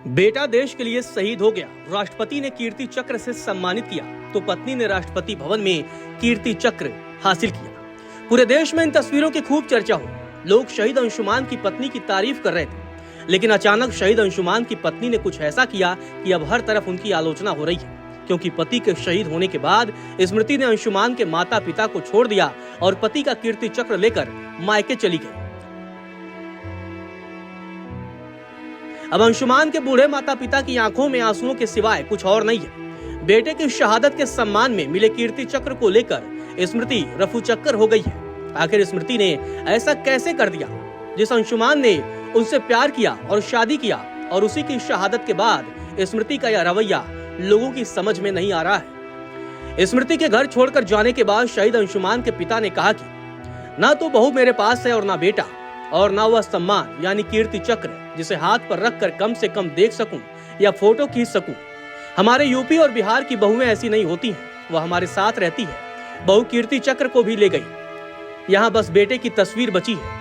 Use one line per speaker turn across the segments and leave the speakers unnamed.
बेटा देश के लिए शहीद हो गया, राष्ट्रपति ने कीर्ति चक्र से सम्मानित किया तो पत्नी ने राष्ट्रपति भवन में कीर्ति चक्र हासिल किया। पूरे देश में इन तस्वीरों की खूब चर्चा हुई। लोग शहीद अंशुमान की पत्नी की तारीफ कर रहे थे, लेकिन अचानक शहीद अंशुमान की पत्नी ने कुछ ऐसा किया कि अब हर तरफ उनकी आलोचना हो रही है, क्योंकि पति के शहीद होने के बाद स्मृति ने अंशुमान के माता पिता को छोड़ दिया और पति का कीर्ति चक्र लेकर मायके चली गई। अब अंशुमान के बूढ़े माता पिता की आंखों में आंसुओं के सिवाय कुछ और नहीं है। बेटे की शहादत के सम्मान में मिले कीर्ति चक्र को लेकर स्मृति रफू चक्कर हो गई है। आखिर स्मृति ने ऐसा कैसे कर दिया? जिस अंशुमान ने उनसे प्यार किया और शादी किया और उसी की शहादत के बाद स्मृति का यह रवैया लोगों की समझ में नहीं आ रहा है। स्मृति के घर छोड़कर जाने के बाद शहीद अंशुमान के पिता ने कहा कि ना तो बहू मेरे पास है और ना बेटा, और ना वह सम्मान यानी कीर्ति चक्र जिसे हाथ पर रखकर कम से कम देख सकूं या फोटो खींच सकूं। हमारे यूपी और बिहार की बहुएं ऐसी नहीं होती हैं, वह हमारे साथ रहती है। बहू कीर्ति चक्र को भी ले गई, यहाँ बस बेटे की तस्वीर बची है।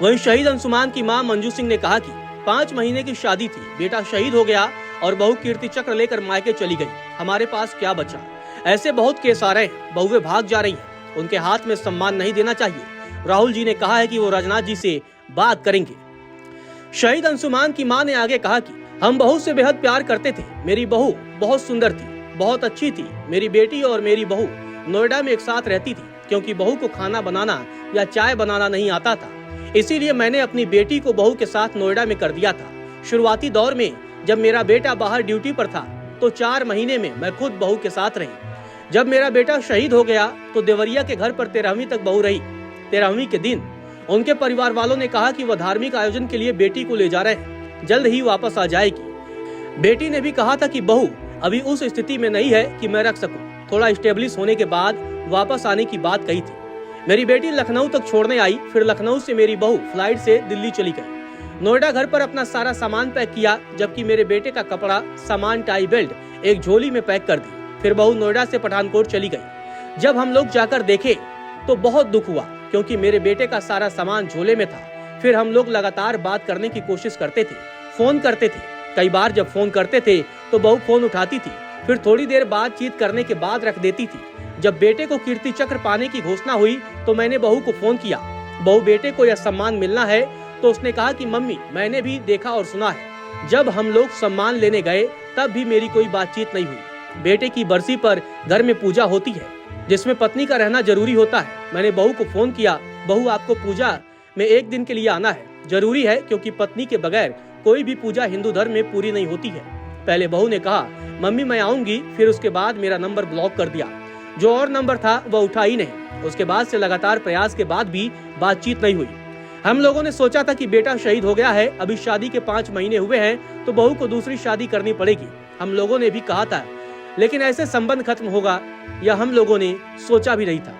वहीं शहीद अंशुमान की मां मंजू सिंह ने कहा कि 5 महीने की शादी थी, बेटा शहीद हो गया और बहू कीर्ति चक्र लेकर मायके चली गई। हमारे पास क्या बचा? ऐसे बहुत केस आ रहे हैं, बहुएं भाग जा रही हैं, उनके हाथ में सम्मान नहीं देना चाहिए। राहुल जी ने कहा है कि वो राजनाथ जी से बात करेंगे। शहीद अंशुमान की मां ने आगे कहा कि हम बहू से बेहद प्यार करते थे। मेरी बहू बहुत सुंदर थी, बहुत अच्छी थी। मेरी बेटी और मेरी बहू नोएडा में एक साथ रहती थी, क्योंकि बहू को खाना बनाना या चाय बनाना नहीं आता था, इसीलिए मैंने अपनी बेटी को बहू के साथ नोएडा में कर दिया था। शुरुआती दौर में जब मेरा बेटा बाहर ड्यूटी पर था तो 4 महीने में मैं खुद बहू के साथ रही। जब मेरा बेटा शहीद हो गया तो देवरिया के घर पर 13वीं तक बहू रही। 13वीं के दिन उनके परिवार वालों ने कहा कि वह धार्मिक आयोजन के लिए बेटी को ले जा रहे हैं, जल्द ही वापस आ जाएगी। बेटी ने भी कहा था कि बहू अभी उस स्थिति में नहीं है कि मैं रख सकूं, थोड़ा स्टेब्लिश होने के बाद वापस आने की बात कही थी। मेरी बेटी लखनऊ तक छोड़ने आई, फिर लखनऊ से मेरी बहू फ्लाइट से दिल्ली चली गई। नोएडा घर पर अपना सारा सामान पैक किया, जबकि मेरे बेटे का कपड़ा, सामान, टाई बेल्ट एक झोली में पैक कर दी। फिर बहू नोएडा से पठानकोट चली गई। जब हम लोग जाकर देखे तो बहुत दुख हुआ, क्योंकि मेरे बेटे का सारा सामान झोले में था। फिर हम लोग लगातार बात करने की कोशिश करते थे, फोन करते थे। कई बार जब फोन करते थे तो बहू फोन उठाती थी, फिर थोड़ी देर बातचीत करने के बाद रख देती थी। जब बेटे को कीर्ति चक्र पाने की घोषणा हुई तो मैंने बहू को फोन किया। बहू, बेटे को यह सम्मान मिलना है, तो उसने कहा कि मम्मी मैंने भी देखा और सुना है। जब हम लोग सम्मान लेने गए तब भी मेरी कोई बातचीत नहीं हुई। बेटे की बरसी पर घर में पूजा होती है, जिसमें पत्नी का रहना जरूरी होता है। मैंने बहू को फोन किया, बहू आपको पूजा में 1 दिन के लिए आना है, जरूरी है, क्योंकि पत्नी के बगैर कोई भी पूजा हिंदू धर्म में पूरी नहीं होती है। पहले बहू ने कहा मम्मी मैं आऊंगी, फिर उसके बाद मेरा नंबर ब्लॉक कर दिया। जो और नंबर था वह उठा ही नहीं। उसके बाद से लगातार प्रयास के बाद भी बातचीत नहीं हुई। हम लोगों ने सोचा था कि बेटा शहीद हो गया है, अभी शादी के 5 महीने हुए हैं तो बहू को दूसरी शादी करनी पड़ेगी। हम लोगों ने भी कहा था, लेकिन ऐसे संबंध खत्म होगा यह हम लोगों ने सोचा भी नहीं था।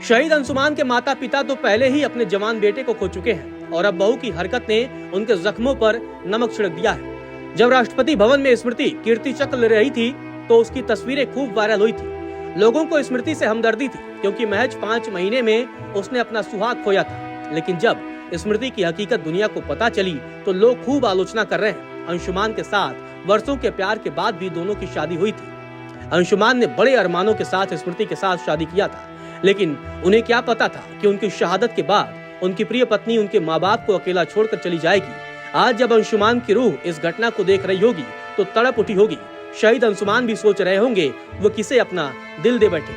शहीद अंशुमान के माता पिता तो पहले ही अपने जवान बेटे को खो चुके हैं और अब बहू की हरकत ने उनके जख्मों पर नमक छिड़क दिया है। जब राष्ट्रपति भवन में स्मृति कीर्ति चक्र ले रही थी तो उसकी तस्वीरें खूब वायरल हुई थी। लोगों को स्मृति से हमदर्दी थी, क्योंकि महज 5 महीने में उसने अपना सुहाग खोया था। लेकिन जब स्मृति की हकीकत दुनिया को पता चली तो लोग खूब आलोचना कर रहे हैं। अंशुमान के साथ वर्षों के प्यार के बाद भी दोनों की शादी हुई थी। अंशुमान ने बड़े अरमानों के साथ स्मृति के साथ शादी किया था, लेकिन उन्हें क्या पता था कि उनकी शहादत के बाद उनकी प्रिय पत्नी उनके माँ बाप को अकेला छोड़कर चली जाएगी। आज जब अंशुमान की रूह इस घटना को देख रही होगी तो तड़प उठी होगी। शहीद अंशुमान भी सोच रहे होंगे वो किसे अपना दिल दे बैठे।